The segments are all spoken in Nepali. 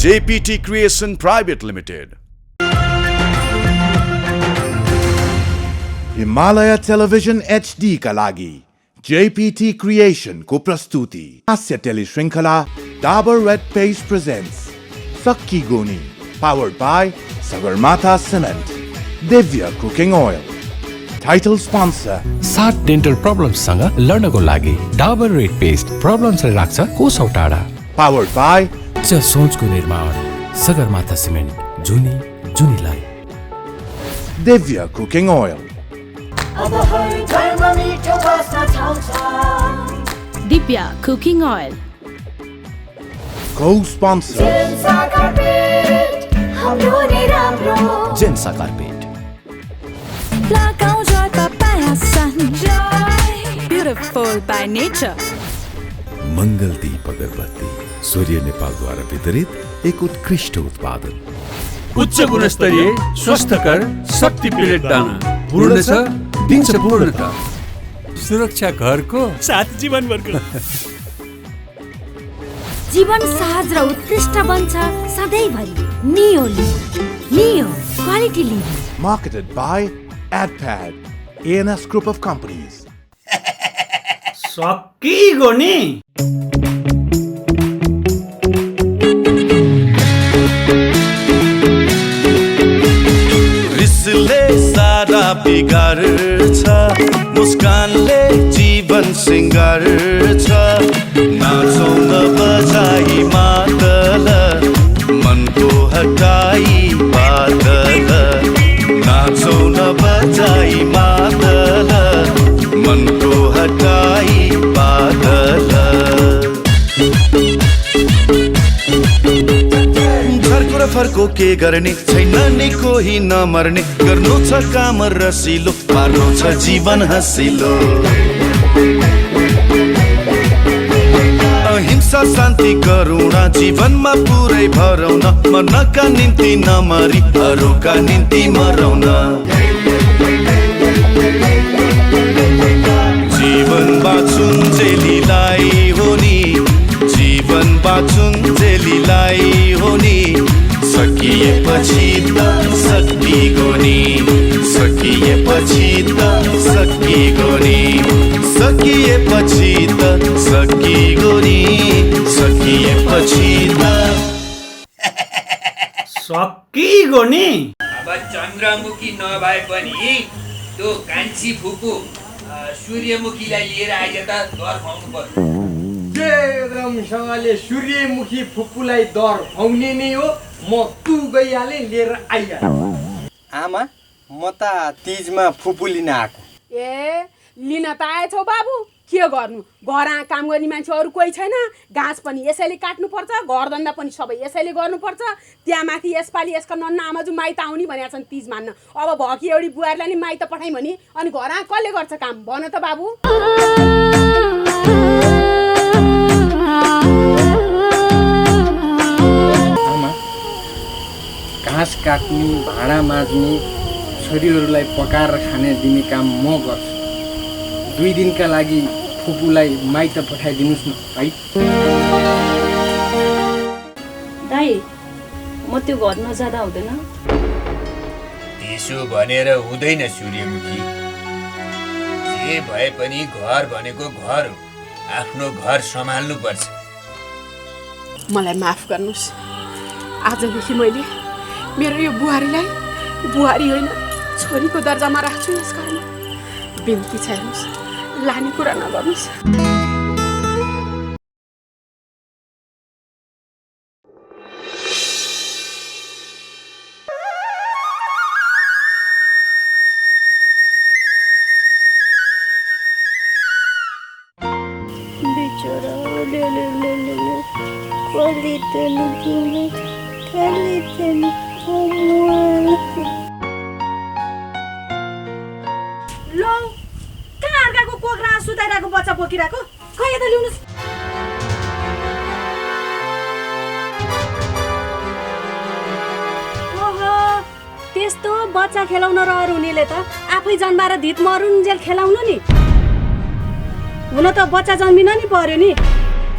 JPT Creation Private Limited. Himalaya television HD का लागि JPT Creation को प्रस्तुति हास्य टेलिश्रृंखला डाबर रेड पेस्ट प्रेजेंट्स सक्की गोनी powered by Sagarmatha Cement, Divya Cooking Oil. Title sponsor 7 dental problems सँग लड्नको लागि डाबर रेड पेस्ट प्रब्लम्सलाई राख्छ कोसौं टाढा. powered by उच्च सोचको निर्माण सगरमाथा सिमेन्ट जुनीलाई. Divya Cooking Oil. Divya Cooking Oil. Co-sponsor Jensa carpet. Beautiful by nature. Mangaldeep agarbatti Surya नेपालद्वारा वितरित एक उत्कृष्ट उत्पादन. उच्च गुणस्तरीय स्वस्थकर शक्ति पिलेट दाना पूर्ण छ दिन्छ पूर्णता. सुरक्षा घरको साथ जीवनभरको. जीवन सहज र उत्कृष्ट बन्छ सधैँभरि. Neo quality living. marketed by AdPad, ANS Group of Companies. सक्की गोनी. रिसले सारा बिगार्छ, मुस्कानले जीवन सिंगार्छ. नाचौँ न बजाई मादल, मनको हटाई बादल. नाचौँ न बजाई मादल, मनको हटाई बादल. झर्को र फर्को के गर्ने छैन नि कोही नमर्ने. गर्नु छ काम रसिलो, पार्नु छ जीवन हँसिलो. अहिंसा शान्ति करुणा जीवनमा पुरै भरौन. मर्नका निम्ति नमरी अरूका निम्ति मरौन. जीवन बाँचुन् जेलीलाई हो नि, जीवन बाँचुन् जेलीलाई हो नि. सकिएपछि त सक्की गोनी, सकिएपछि त सक्की गोनी, सकिएपछि त सक्की गोनी, सकिएपछि त सक्की गोनी. अब चन्द्रमुखी नभए पनि त्यो कान्छी फुपू सूर्यमुखीलाई लिएर आइज त दर खुवाउनु पर्यो. एकदमसँगले सूर्यमुखी फुपूलाई दर खुवाउने नै हो. म तु गइहाले लिएर आइहाल. आमा म त तीजमा फुपू लिन आएको. ए लिन त आएछौ बाबु, के गर्नु. घर काम गर्ने मान्छे अरू कोही छैन. घाँस पनि यसैले काट्नुपर्छ, घरधन्दा पनि सबै यसैले गर्नुपर्छ. त्यहाँ माथि यसपालि यसका नन्ना आमाजु माइत आउने भनेका छन् तीज मान्न. अब भकी एउटी बुहारीलाई नि माइत पठाइ भने अनि घर कसले गर्छ काम भन त बाबु. घाँस काट्ने, भाँडा माझ्ने, छोरीहरूलाई पकाएर खाने दिने काम म गर्छु. 2 दिनका लागि फुपूलाई माइत पठाइदिनुहोस् न है. दाइ म त्यो घर नजाँदा हुँदैन? त्यसो भनेर हुँदैन सूर्यमुखी. जे भए पनि घर भनेको घर हो. आफ्नो घर सम्हाल्नु पर्छ. मलाई माफ गर्नुहोस्. आजदेखि मैले मेरो यो बुहारीलाई बुहारी होइन छोरीको दर्जामा राख्छु. यस कारण बिन्ती छ हेर्नुहोस्, लाने कुरा नगर्नुहोस्. बिचरा लो कहाँ अर्काको कोक्रा सुताइरहेको बच्चा बोकिरहेको. खै यता ल्याउनुहोस्. ओहो त्यस्तो बच्चा खेलाउन रहर हुनेले त आफै जन्माएर धित मरुन्जेल खेलाउनु नि. हुन त बच्चा जन्मिन नि पर्यो नि.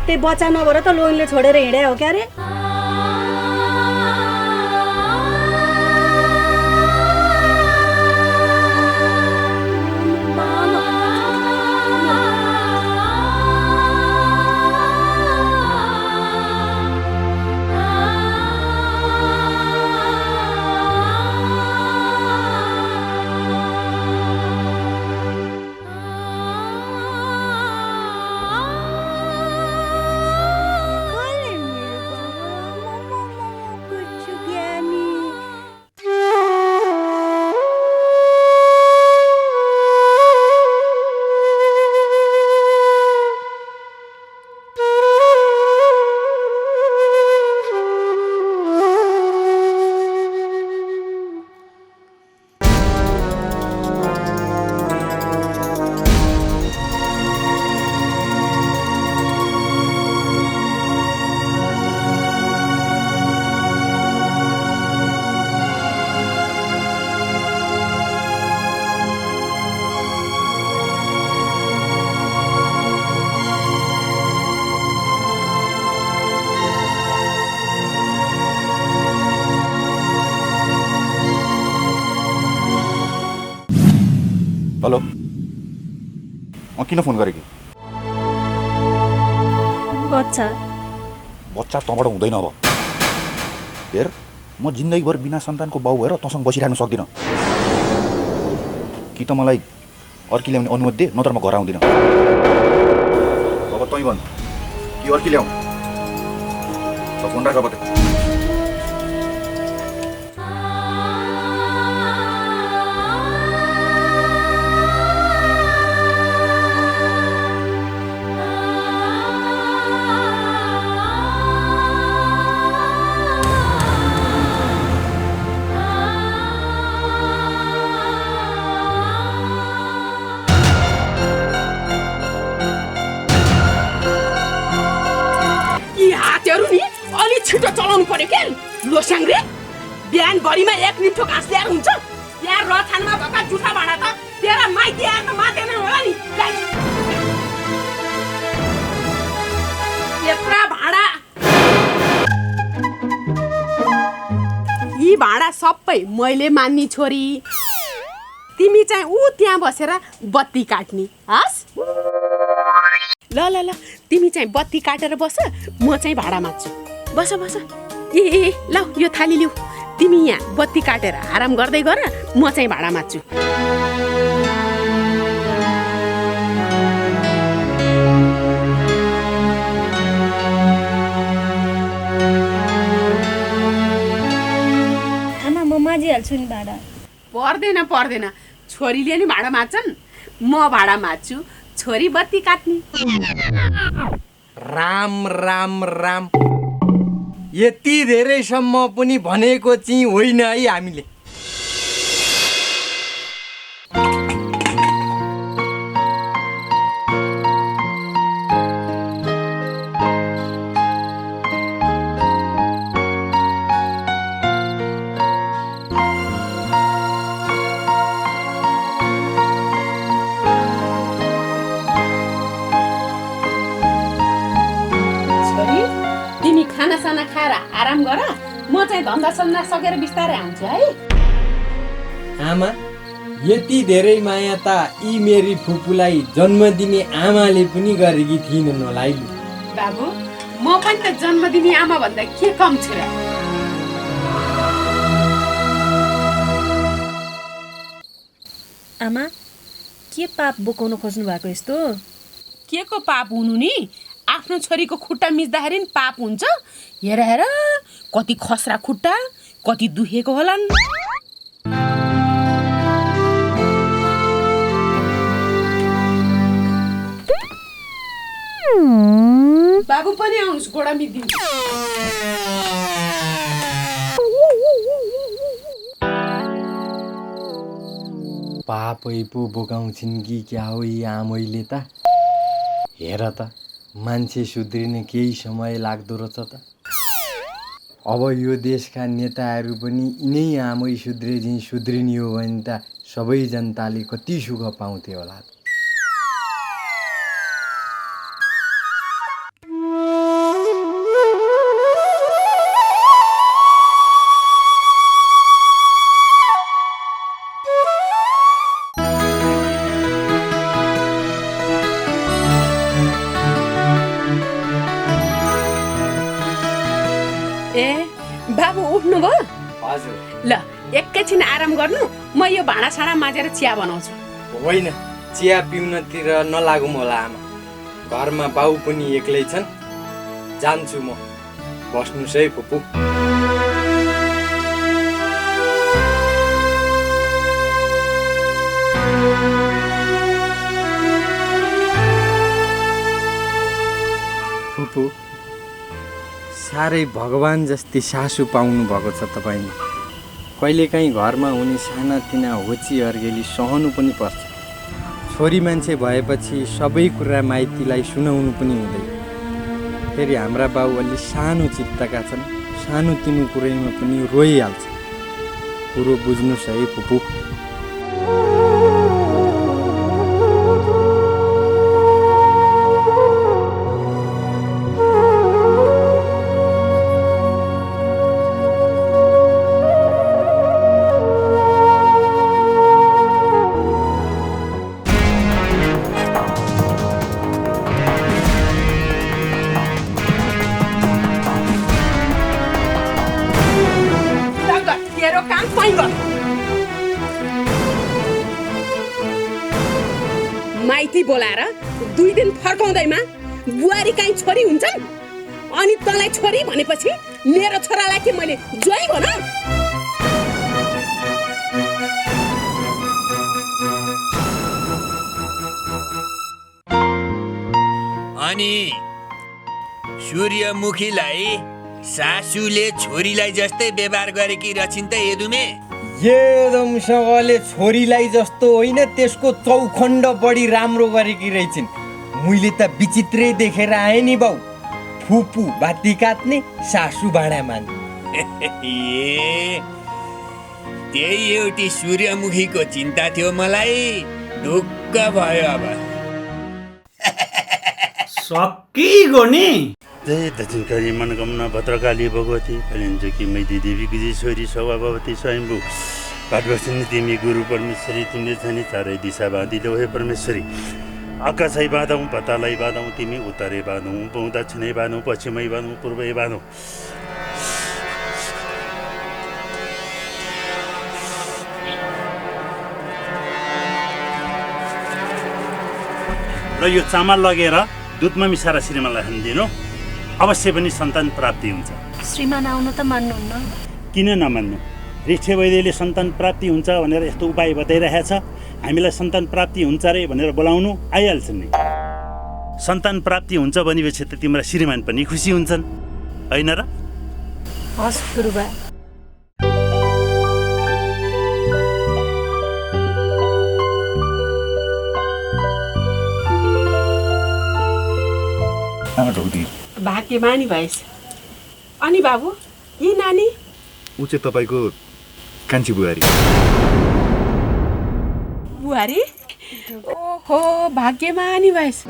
त्यही बच्चा नभएर त लोनले छोडेर हिँडे हो क्या रे. किन फोन गरेकी? बच्चा बच्चा तँबाट हुँदैन अब। हेर म जिन्दगीभर बिना सन्तानको बाउ भएर तँसँग बसिरहनु सक्दिनँ। कि त मलाई अर्की ल्याउने अनुमति दे, नत्र म घर आउँदिनँ। अब तँ भन् कि अर्की ल्याउँ? फोन राख बटे। छिटो चलाउनु पर्यो के लोस्याङ्ग्रे। बिहानभरिमा एक निम्ठो घाँस ल्याएर हुन्छ? यहाँ रथानमा भएका जुठा भाँडा त तेरा माइती आएर मातेन होला नि। यत्रा भाँडा, यी भाँडा सबै मैले मान्ने छोरी। तिमी चाहिँ ऊ त्यहाँ बसेर बत्ती काट्ने हस्? ल ल ल तिमी चाहिँ बत्ती काटेर बस, म चाहिँ भाँडा माझ्छु। बस बस। ए ल यो थाली लिऊ। तिमी यहाँ बत्ती काटेर आराम गर्दै गर, म चाहिँ भाँडा माझ्छु। आमा म माझिहाल्छु नि भाँडा। पर्दैन पर्दैन, छोरीले नि भाँडा माझ्छन्, म भाँडा माझ्छु, छोरी बत्ती काट्ने। राम राम राम। यति धेरैसम्म पनि भनेको चाहिँ होइन है हामीले। खानासाना खाएर आराम गर, म चाहिँ धन्दा सन्दा सकेर बिस्तारै आउँछु है। आमा यति धेरै माया त यी मेरी फुपूलाई जन्म दिने आमाले पनि गरेकी थिइनन् होला है। बाबु म पनि त जन्म दिने आमा भन्दा के कम छु र? आमा के पाप बोकाउन खोज्नु भएको यस्तो? के को पाप हुनु नि? आफ्नो छोरीको खुट्टा मिच्दाखेरि नि पाप हुन्छ? हेर हेर कति खस्रा खुट्टा, कति दुखेको होलान्। बाबु पनि आउनुहोस्, गोडा मिचिदिन्छु। पापै पो बोकाउँछिन् कि क्या हो यी आमैले त? हेर त मान्छे सुध्रिने केही समय लाग्दो रहेछ त। अब यो देशका नेताहरू पनि यिनै आमै सुध्रे सुध्रिने हो भने त सबै जनताले कति सुख पाउँथे होला। बाबु उठ्नु भयो? हजुर। ल एकैछिन आराम गर्नु, म यो भाँडासाँडा माझेर चिया बनाउँछु। होइन, चिया पिउनतिर नलागौँ होला आमा। घरमा बाउ पनि एक्लै छन्। जान्छु म। बस्नुहोस् है फुपू। फुपू साह्रै भगवान् जस्तै सासू पाउनु भएको छ तपाईँले। कहिलेकाहीँ घरमा हुने सानातिना होची अर्गेली सहनु पनि पर्छ। छोरी मान्छे भएपछि सबै कुरा माइतीलाई सुनाउनु पनि हुँदैन। फेरि हाम्रा बाउ अलि सानो चित्तका छन्, सानो तिनो कुरैमा पनि रोइहाल्छ। कुरो बुझ्नुहोस् है फुपू। बोलाएर 2 दिन फर्काउँदैमा बुहारी काहीँ छोरी हुन्छन्? अनि तँलाई छोरी भनेपछि मेरो छोरालाई के मैले ज्वाइँ भन? अनि सूर्यमुखीलाई सासूले छोरीलाई जस्तै व्यवहार गरेकी रछिन् त यदुमे? एकदमसँगले छोरीलाई जस्तो होइन, त्यसको चौखण्ड बढी राम्रो गरेकी रहेछन्। मैले त विचित्रै देखेर आएँ नि बाउ। फुपू बाती काट्ने, सासू भाँडा मान्ने। त्यही एउटी सूर्यमुखीको चिन्ता थियो मलाई। ढुक्क भयो अब। सकिगयो नि। जय दक्षिणकाली मनोकामना भद्रकाली भगवती कल्याणकी मैदी देवीकी जी छोरी सभावती स्वयम्भू घटबसिनी तिमी गुरु परमेश्वरी तिमीले छानी चारै दिशा बाँधिलो हे परमेश्वरी। आकाशै बाँधौँ पतालै बाँधौँ तिमी उत्तरै बाँधौँ दक्षिणै बाँधौँ पश्चिमै बाँधौँ पूर्वै बाँधौँ। र यो चामल लगेर दुधमा मिसाएर श्रीमानलाई खानिदिनु। अवश्य पनि सन्तान प्राप्ति हुन्छ। श्रीमान आउनु त मान्नुहुन्न? किन नमान्नु? ऋषि वैद्यले सन्तान प्राप्ति हुन्छ भनेर यस्तो उपाय बताइरहेछ। हामीलाई सन्तान प्राप्ति हुन्छ रे भनेर बोलाउनु आइहाल्छन् नि। सन्तान प्राप्ति हुन्छ भनेपछि त तिम्रो श्रीमान पनि खुसी हुन्छन्, होइन र? हस् गुरुबा। भाग्यमानी भएछ। अनि बाबु यी नानी? ऊ चाहिँ तपाईँको कान्छी बुहारी। बुहारी? ओहो, भाग्यमानी भएछ।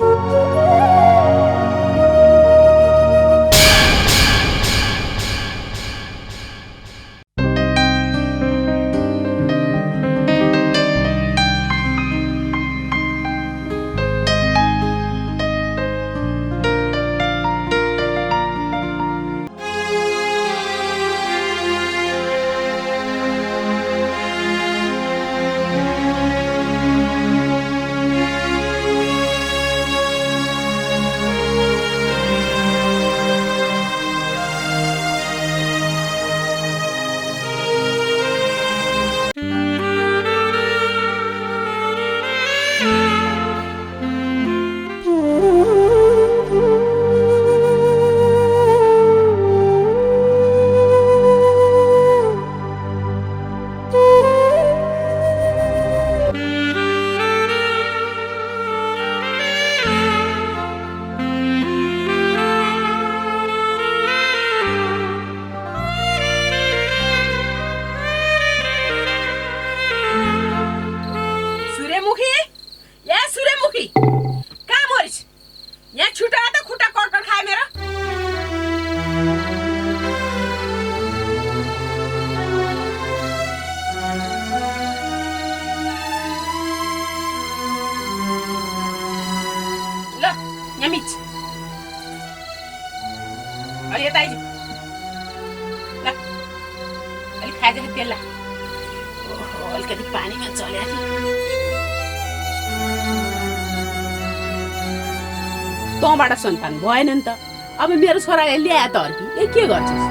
तँबाट सन्तान भएन नि त। अब मेरो छोराले ल्याए त अर्की ए के गर्छस्?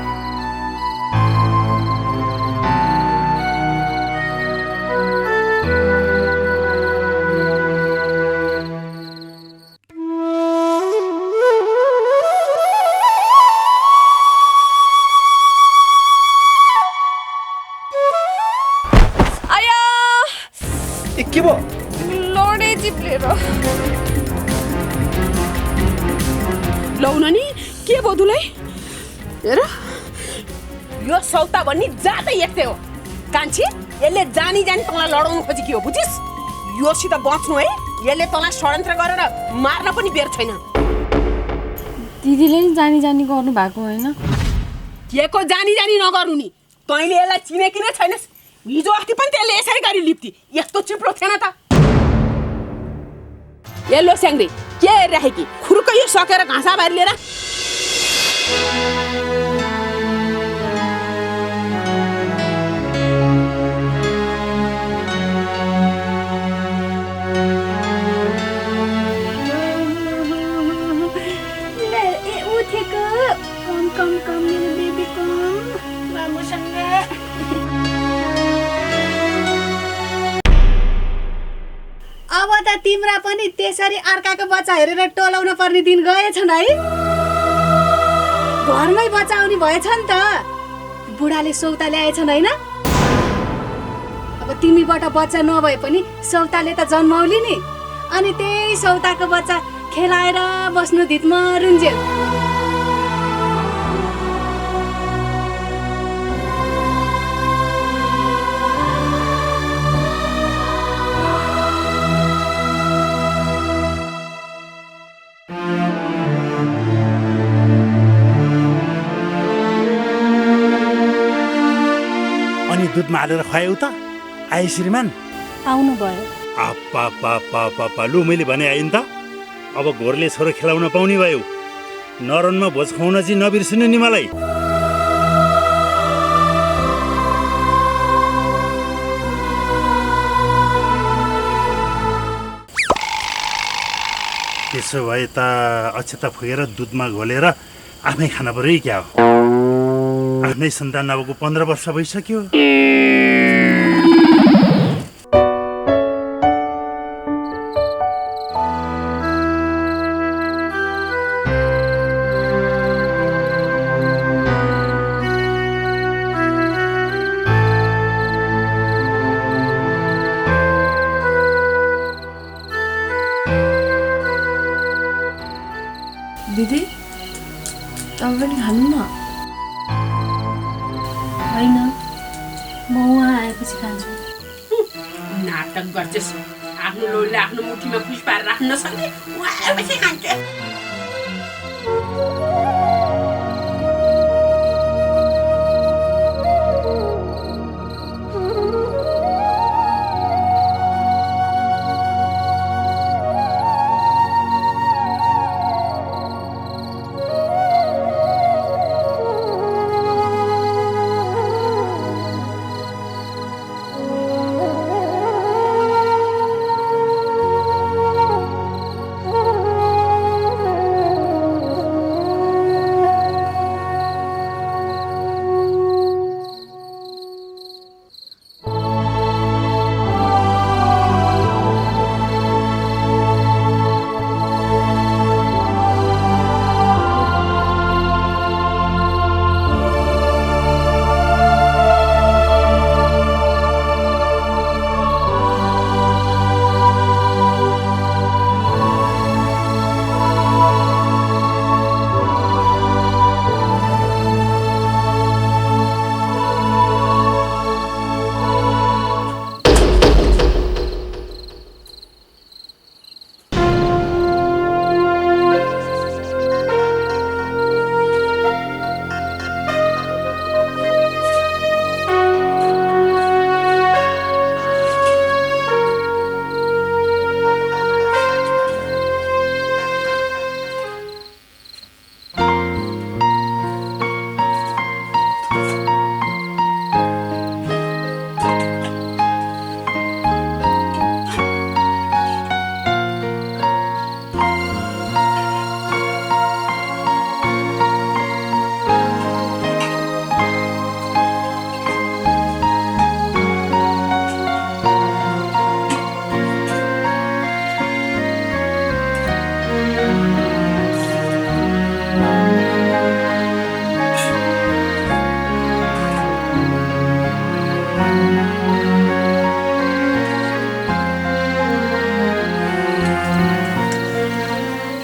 आया के भयो? लोडे चिप्लेर लौन नि के भयो दुलाई? हेर यो सौता भन्ने जातै यस्तै हो। कान्छी यसले जानी जानी तँलाई लडाउनु खोजी के हो बुझिस्? योसित बच्नु है। यसले तँलाई षड्यन्त्र गरेर मार्न पनि बेर छैन। दिदीले नि जानी जानी गर्नु भएको होइन? के को जानी जानी नगर्नु नि? तैँले यसलाई चिनेकी नै छैनस्। हिजो अस्ति पनि त्यसले यसरी गरी लिप्ती। यस्तो चिप्लो थिएन त। येल्लो स्याङ्ग्री के हेरिराखेकी? खुर्क यो सकेर घाँसा बारी लिएर त तिम्रा पनि त्यसरी अर्काको बच्चा हेरेर टोलाउन पर्ने दिन गएछन् है। घरमै बच्चा आउने भएछ नि त। बुढाले सौता ल्याएछन् होइन। अब तिमीबाट बच्चा नभए पनि सौताले त जन्माउली नि। अनि त्यही सौताको बच्चा खेलाएर बस्नु धितमरुन्जेल। दुधमा हालेर खुवायौ त आए श्रीमान आउनु भयो। पापा लु मैले भने आइन त। अब घोरले छोरो खेलाउन पाउने भयो। नरनमा भोज खुवाउन चाहिँ नबिर्सिनु नि मलाई। त्यसो भए त अक्षता फुकेर दुधमा घोलेर आफै खान पर्यो क्या हो। आफ्नै सन्तान नभएको 15 वर्ष भइसक्यो। दिदी तपाईँ पनि खानु न। होइन म उहाँ आएपछि खान्छु। नाटक गर्छस्। आफ्नो लोडले आफ्नो मुठीमा खुस पारेर राख्न नसक्ने। उहाँ आएपछि खान्छ।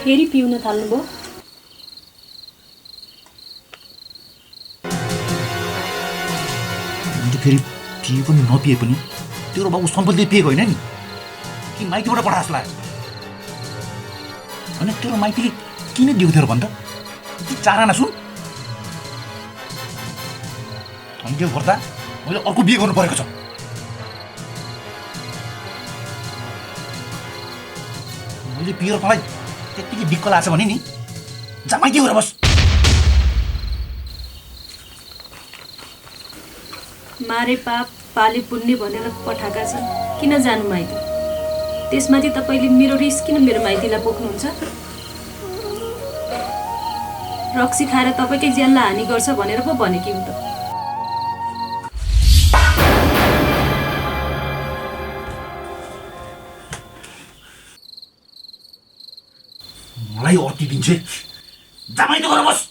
फेरि पिउन थाल्नुभयो। फेरि पिए पनि नपिए पनि तेरो बाबु सम्पत्तिले पिएको होइन नि कि माइतीबाट पठास लाग्यो। अनि तेरो माइतीले किन दिएको थियो भन्छ चाराना सुन। अनि त्यो गर्दा मैले अर्को बिहे गर्नु परेको छ। मैले पिएर तँलाई त्यतिकै दिक्क लाग्छ भने नि जा माइती गएर बस। मारे पाप पाले पुण्य भनेर पठाएका छन्, किन जानु माइती? त्यसमाथि तपाईँले मेरो रिस किन मेरो माइतीलाई पोख्नुहुन्छ? रक्सी खाएर तपाईँकै ज्यानलाई हानि गर्छ भनेर पो भनेकी हुँ त। मलाई अति दिन्छे जामाइ त गर बस।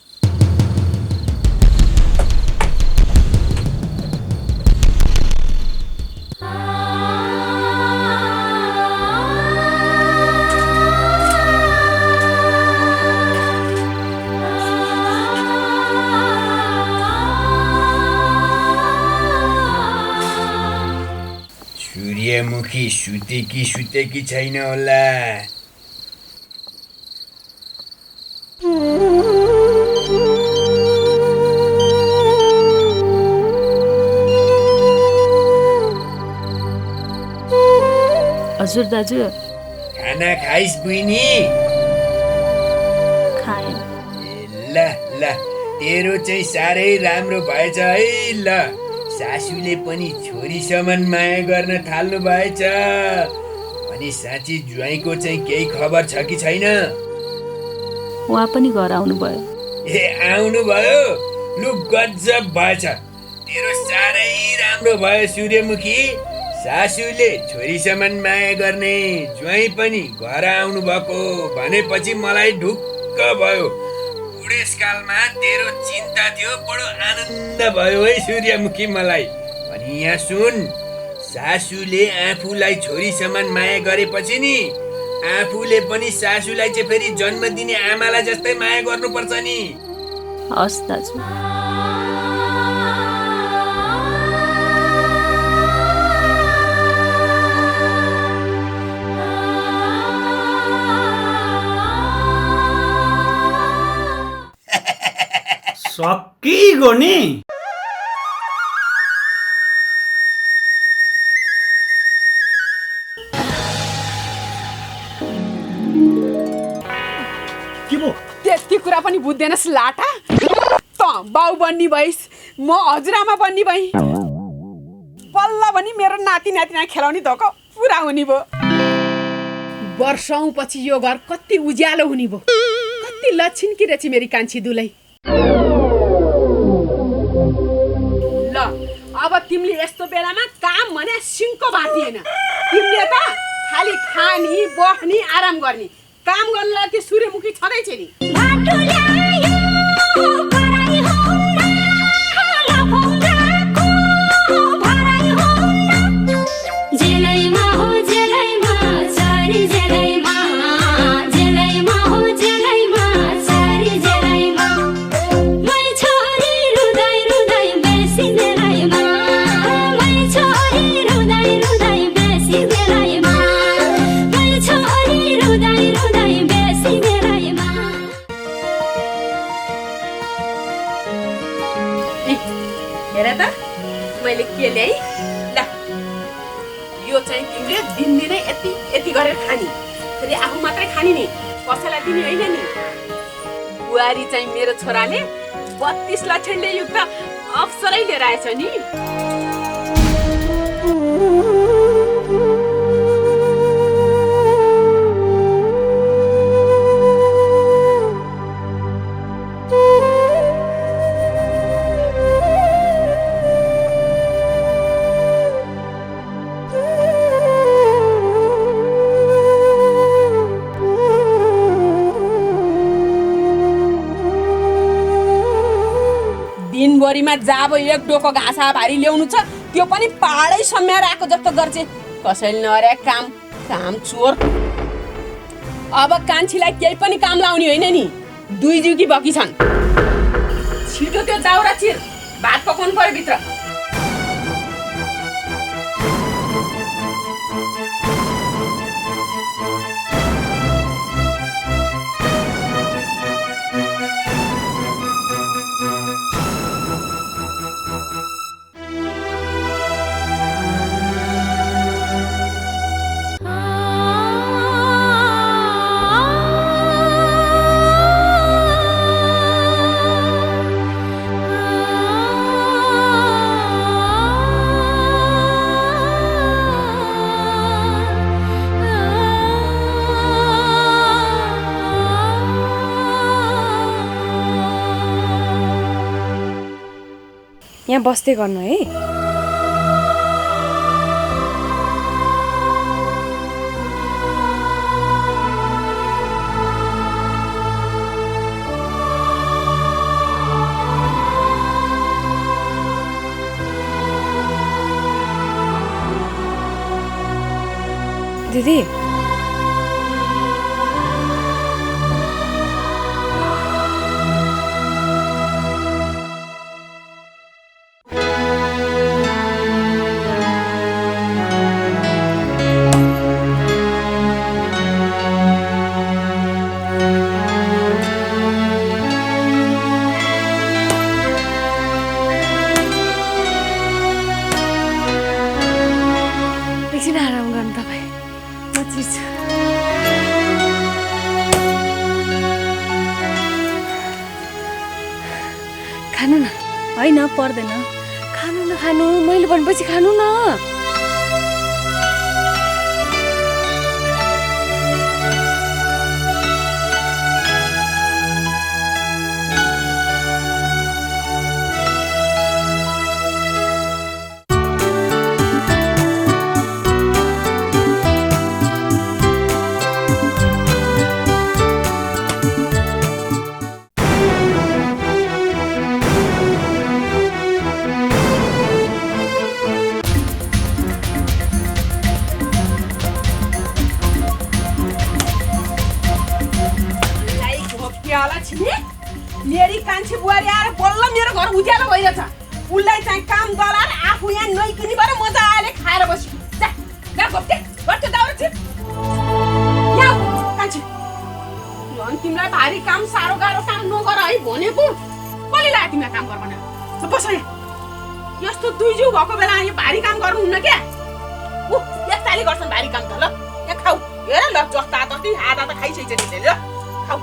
सूर्यमुखी सुतेकी छैन होला। हजुर दाजु। खाना खाइस बुइनी? खाएँ। ल तेरो चाहिँ साह्रै राम्रो भएछ है। ल सासूले पनि छोरी समान माया गर्न थाल्नु भएछ। अनि साँच्ची ज्वाइँको चाहिँ केही खबर छ कि छैन? उहाँ पनि घर आउनुभयो। ए आउनु भयो? लु गजब भएछ। तेरो साह्रै राम्रो भयो सूर्यमुखी। सासूले छोरी समान माया गर्ने, ज्वाइँ पनि घर आउनु भएको भनेपछि मलाई ढुक्क भयो। बुढेसकालमा तेरो चिन्ता थियो, बडो आनन्द भयो है सूर्यमुखी मलाई। अनि यहाँ सुन, सासूले आफूलाई छोरी समान माया गरेपछि नि आफूले पनि सासूलाई चाहिँ फेरि जन्म दिने आमालाई जस्तै माया गर्नुपर्छ नि। हस् दाजु। सकिगयो नि। के भो? त्यति कुरा पनि बुझ्दैनस् लाटा? त बाउ बन्नी भइस्, म हजुरआमा बन्नी भएँ। बल्ल पनि मेरो नाति नातिना खेलाउने धोको पुरा हुने भयो। वर्षौँ पछि यो घर कति उज्यालो हुने भयो। कति लक्षिनकी रहेछ मेरी कान्छी दुलै। ल अब तिमीले यस्तो बेलामा काम भने सिङ्को बाँधिएन। तिमीले त खाली खानी बस्ने आराम गर्ने, काम गर्नलाई त्यो सूर्यमुखी छँदैछ नि। हेर त मैले के ल्याएँ। ल यो चाहिँ तिमीले दिनदिनै यति यति गरेर खाने, फेरि आफू मात्रै खाने नि, कसैलाई दिने होइन नि। बुहारी चाहिँ मेरो छोराले 32 लक्षणले युक्त अप्सरै लिएर आएछ नि। दिनभरिमा जाब एक डोको घाँसा भारी ल्याउनु छ, त्यो पनि पाहाडै सम्याएर आएको जस्तो गर्छ। कसैले नरे काम चोर। अब कान्छीलाई केही पनि काम लाउने होइन नि, दुई जुकी बकी छन्। छिटो त्यो दाउरा चिर, भात पकाउनु पर्यो भित्र। यहाँ बस्दै गर्नु है। दिदी? एकछिन आराम गर्नु तपाईँ, म चिर्छु। खानु न। होइन पर्दैन। खानु न, खानु, मैले भनेपछि खानु न। मेरी कान्छी बुहारी आएर बल्ल मेरो घर उज्यालो भइरहेछ। उसलाई चाहिँ काम गराएर आफू यहाँ नैकिनी भएर मजाले खाएर बस्यो। जा जा घोप्टे घट्टे दाउरा छिप। यहाँ कान्छी झन् तिमीलाई भारी काम साह्रो गाह्रो काम नगर है भनेको। कसले लाग्यो तिमीलाई काम गर भनेर? बस यहाँ। यस्तो दुई जिउ भएको बेला यो भारी काम गर्नुहुन्न क्या? ऊ यस्ताले गर्छन् भारी काम त। ल यहाँ खाऊ। हेर ल जस्ता तस्तै आधा त खाइसकेछ त्यसले। ल खाऊ।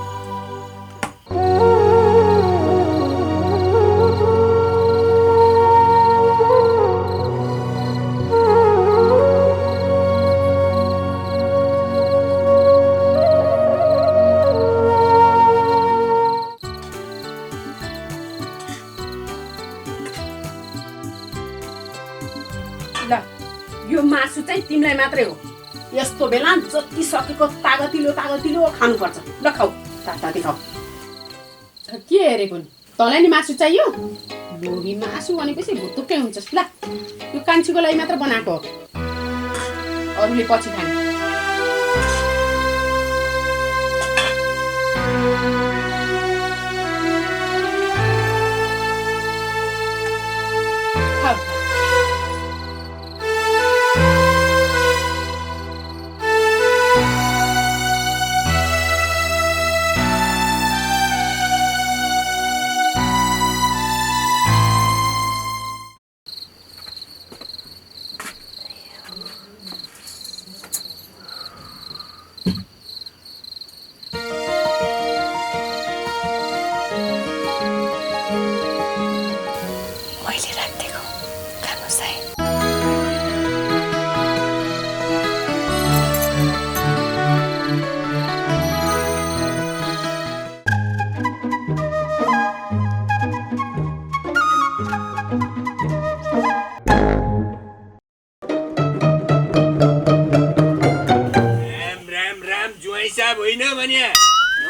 यो मासु चाहिँ तिमीलाई मात्रै हो। यस्तो बेला जति सकेको तागतिलो खानुपर्छ। ल खाऊ, ताती खाऊ। के हेरेको नि? तँलाई नि मासु चाहियो? लोभी मासु भनेपछि भुतुक्कै हुन्छस्। ल यो कान्छीको लागि मात्र बनाएको हो, अरूले पछि खाने।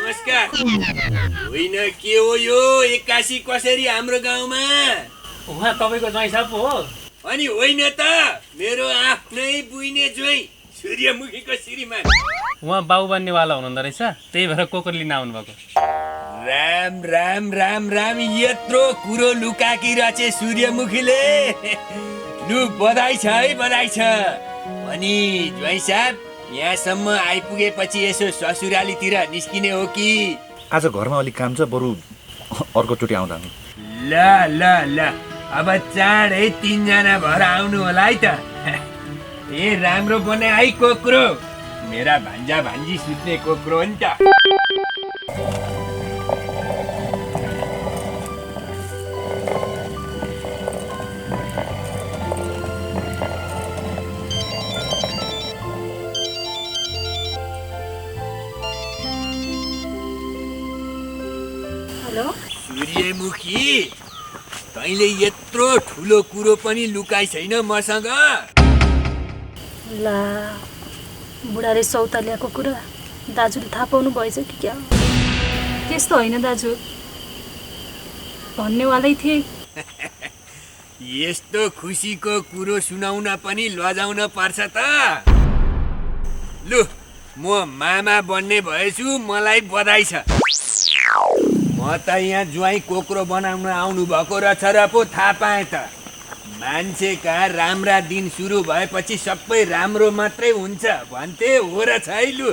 नमस्कार। होइन के हो यो 81 कसरी हाम्रो गाउँमा? उहाँ तपाईँको ज्वाइँ साहब हो? अनि होइन त, मेरो आफ्नै बुइने ज्वाइँ सूर्यमुखीको श्रीमान। उहाँ बाउ बन्नेवाला हुनुहुँदो रहेछ, त्यही भएर कोकर लिन आउनु भएको। राम राम राम राम, यत्रो कुरो लुकाकी रचे सूर्यमुखीले। लु बधाई छ है, बधाई छ। अनि ज्वाइँ साहब यहाँसम्म आइपुगेपछि यसो ससुरालीतिर निस्किने हो कि? आज घरमा अलिक काम छ, बरु अर्कोचोटि आउँदा। ल ल ल, अब चाँडै 3 जना भएर आउनु होला है त। ए राम्रो बनाए है कोक्रो, मेरा भान्जा भान्जी सुत्ने कोक्रो हो नि त। सूर्यमुखी, तैँले यत्रो ठुलो कुरो पनि लुकाइ छैन मसँग। ला बुढाले सौतालियाको कुरा दाजुले थाहा पाउनु भएछ कि क्या? त्यस्तो होइन दाजु, भन्नेवालै थिए। यस्तो खुसीको कुरो सुनाउन पनि लजाउन पर्छ त। लु म मामा बन्ने भएछु, मलाई बधाई छ। म त यहाँ ज्वाइँ कोक्रो बनाउन आउनु भएको रहेछ र पो थाहा पाएँ त। मान्छेका राम्रा दिन सुरु भएपछि सबै राम्रो मात्रै हुन्छ भन्थे, हो र छैलु?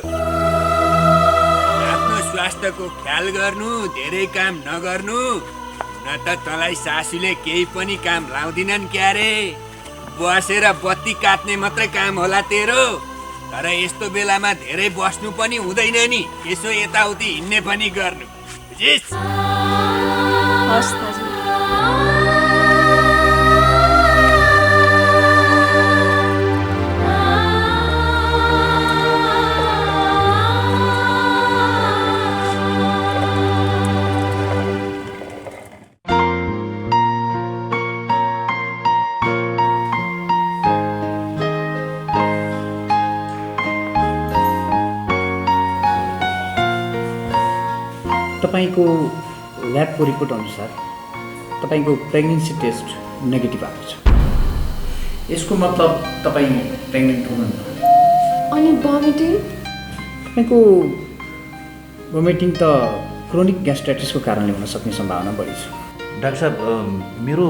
आफ्नो स्वास्थ्यको ख्याल गर्नु, धेरै काम नगर्नु, न त तँलाई सासूले केही पनि काम लाउँदिनन् क्यारे। बसेर बत्ती काट्ने मात्रै काम होला तेरो। तर यस्तो बेलामा धेरै बस्नु पनि हुँदैन नि, यसो यताउति हिँड्ने पनि गर्नु, बुझिस्? हस् दाजु। तपाईको ल्याबको रिपोर्ट अनुसार तपाईको प्रेग्नेन्सी टेस्ट नेगेटिभ आएको छ। यसको मतलब तपाई प्रेग्नेन्ट हुनुहुन्न। अनि भमिटिङ? तपाईको भमिटिङ त क्रोनिक ग्यास्ट्राइटिसको कारणले हुन सक्ने सम्भावना बढी छ। डाक्टर साहब, मेरो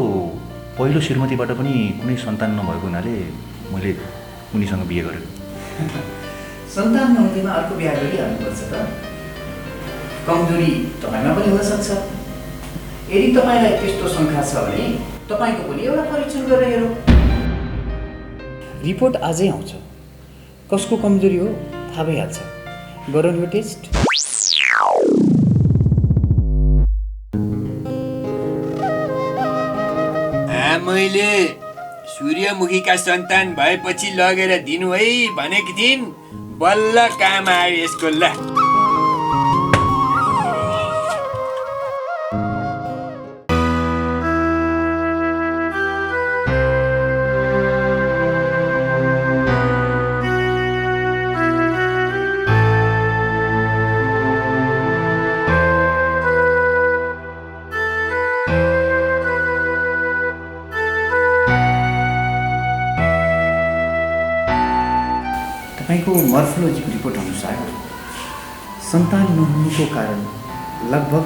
पहिलो श्रीमतीबाट पनि कुनै सन्तान नभएको हुनाले मैले उनीसँग बिहे गरेँ। सन्तान नहुँदैमा अर्को बिहे गरिहाल्नुपर्छ त। कमजोरी तपाईमा पनि हुनसक्छ। यदि तपाईलाई त्यस्तो शङ्का छ भने तपाईको पनि एउटा परीक्षण गरेर हेरौँ। रिपोर्ट आजै आउँछ। कसको कमजोरी हो थाहा भइहाल्छ। गरौँ यो टेस्ट। मैले सूर्यमुखीका सन्तान भएपछि लगेर दिनु है भनेकी थिइन्। बल्ल काम आयो यसको। ल तपाईको मर्फोलोजीको रिपोर्ट अनुसार सन्तान नहुनुको कारण लगभग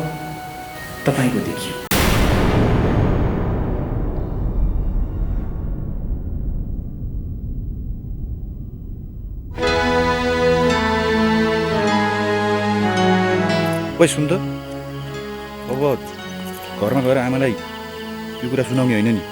तपाईको देखियो। ओइ सुन त, अब घरमा गएर आमालाई यो कुरा सुनाउने होइन नि।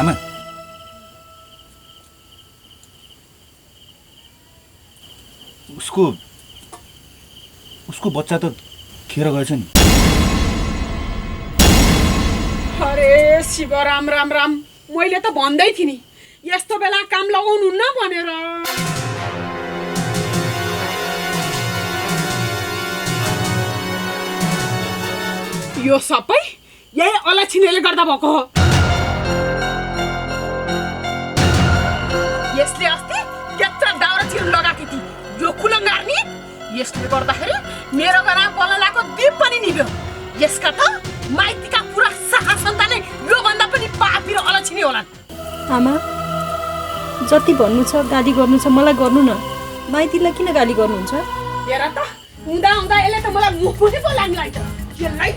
आमा, उसको बच्चा त खेर गएछ नि। अरे शिव राम राम राम, मैले त भन्दै थिएँ नि यस्तो बेला काम लगाउनुहुन्न भनेर। यो सबै यही अलक्षिणीले गर्दा भएको हो। यसले अस्ति त्यत्रो दाउरा चिर लगाएकी थिए, यो कुलङ्गार नि। यसले गर्दाखेरि मेरो घरमा बललाको दीप पनि निभ्यो। यसका त माइतीका पुरा शाखा सन्तानले योभन्दा पनि पापी र अलक्षिणी होलान्। आमा, जति भन्नु छ गाली गर्नु छ मलाई गर्नु न। माइतीलाई किन गाली गर्नुहुन्छ? हेर त, हुँदा हुँदा यसले त मलाई मुख पनि बोलाउनुलाई त। यसलाई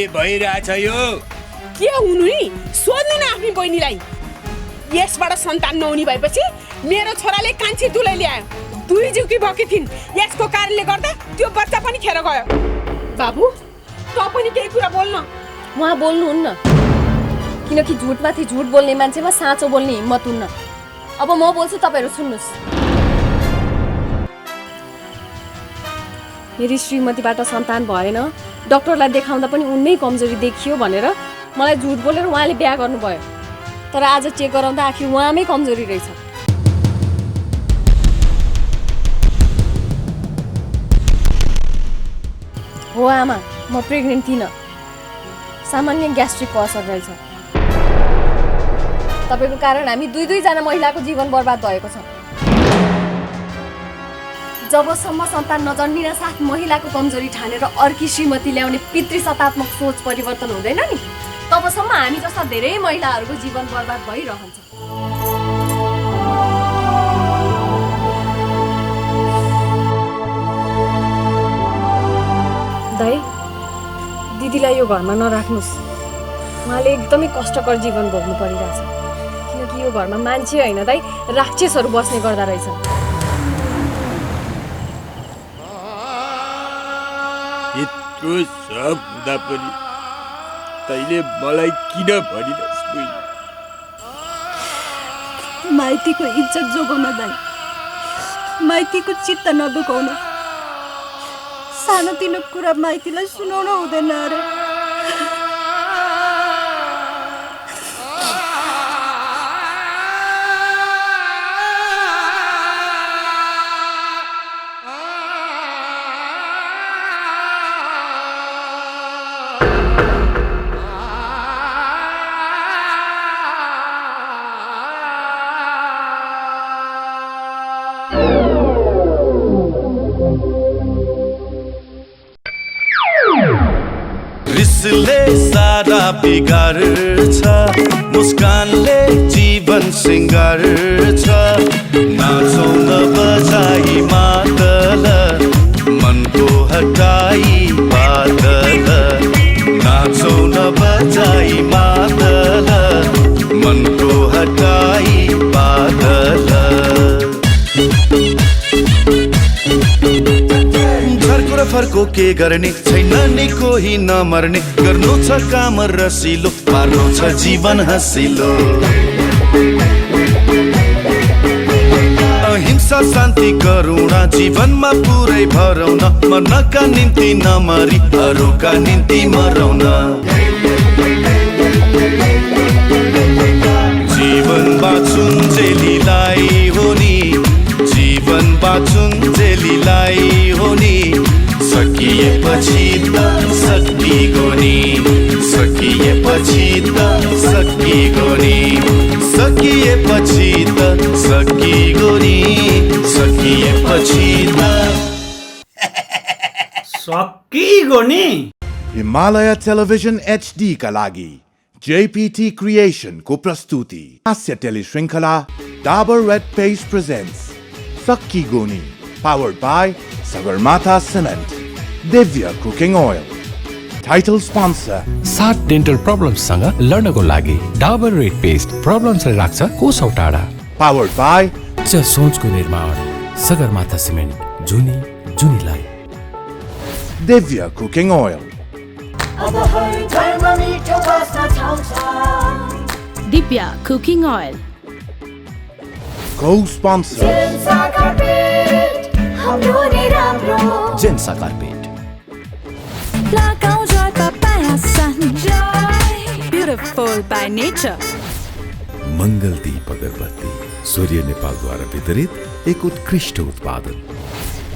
के भइरहेछ यो? के हुनु नि? सोध्नु न आफ्नी बहिनीलाई। यसबाट सन्तान नहुने भएपछि मेरो छोराले कान्छी दुलै ल्यायो। 2 जिउकी भएकी थिइन्। यसको कारणले गर्दा त्यो बच्चा पनि खेर गयो। बाबु, त पनि केही कुरा बोल्न। उहाँ बोल्नुहुन्न, किनकि झुटमाथि झुट बोल्ने मान्छेमा साँचो बोल्ने हिम्मत हुन्न। अब म बोल्छु, तपाईँहरू सुन्नुहोस्। मेरी श्रीमतीबाट सन्तान भएन, डाक्टरलाई देखाउँदा पनि उनमै कमजोरी देखियो भनेर मलाई झुट बोलेर उहाँले बिहा गर्नुभयो। तर आज चेक गराउँदा आखिर उहाँमै कमजोरी रहेछ। हो आमा, म प्रेग्नेन्ट थिइनँ। सामान्य ग्यास्ट्रिकको असर रहेछ। तपाईँको कारण हामी 2-2 महिलाको जीवन बर्बाद भएको छ। जबसम्म सन्तान नजन्मिन साथ महिलाको कमजोरी ठानेर अर्की श्रीमती ल्याउने पितृसत्तात्मक सोच परिवर्तन हुँदैन नि, तबसम्म हामी जस्ता धेरै महिलाहरूको जीवन बर्बाद भइरहन्छ। दाइ, दिदीलाई यो घरमा नराख्नुहोस्। उहाँले एकदमै कष्टकर जीवन भोग्नु परिरहेछ। किनकि यो घरमा मान्छे होइन दाइ, राक्षसहरू बस्ने गर्दा रहेछ। यत्रो सब हुँदा पनि तैले मलाई किन भनिनस् बहिनी? माइतीको इज्जत जोगाउन दाइ, माइतीको चित्त नदुखाउन। सानोतिनो कुरा माइतीलाई सुनाउन हुँदैन अरे। रिसले सारा बिगार्छ, मुस्कानले जीवन सिँगार्छ। नाचौँ न बजाई मादल, मनको हटाई बादल। नाचौँ न बजाई मादल, मनको हटाई बादल। झर्को र फर्को के गर्ने छैन नि कोही नमर्ने। गर्नु छ काम रसिलो, पार्नु छ जीवन हँसिलो। अहिंसा शान्ति करुणा जीवनमा पुरै भरौन। मर्नका निम्ति नमरी अरूका निम्ति मरौन। जीवन बाँचुन् जेलीलाई हो नि, जीवन बाँचुन् जेलीलाई हो नि। सकिएपछि त सकिगो नि, सकिएपछि त सकिगो नि। सकिएपछि त सकिगो नि, सकिएपछि त सकिगो नि। हिमालय टेलिभिजन HD का लागि JPT क्रिएशन को प्रस्तुति। हास्य टेलिश्रृंखला डाबर रेड पेस्ट प्रेजेंट्स सकिगो नि, powered by Sagarmatha Cement, Divya Cooking Oil. Title sponsor. 7 dental प्रब्लम्ससँग लड्नको लागि डाबर रेड पेस्ट प्रब्लम्सलाई राख्छ कोसौँ टाढा। Powered by उच्च सोचको निर्माण सगरमाथा सिमेन्ट, जुनी जुनीलाई। Divya Cooking Oil. Dipya Cooking Oil. Co-sponsor. Jensa carpet. Beautiful by nature. Mangaldeep agarbatti Surya नेपालद्वारा वितरित एक उत्कृष्ट उत्पादन।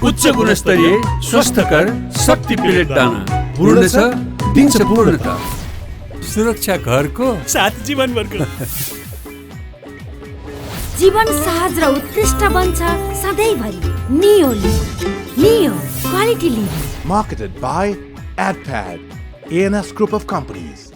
उच्च गुणस्तरीय स्वस्थकर शक्ति पिलेट दाना पूर्ण छ, दिन्छ पूर्णता। सुरक्षा घरको साथ जीवनभरको। जीवन सहज र उत्कृष्ट बन्छ सधैँभरि। Neo quality live. Marketed by AdPad, ANS Group of Companies.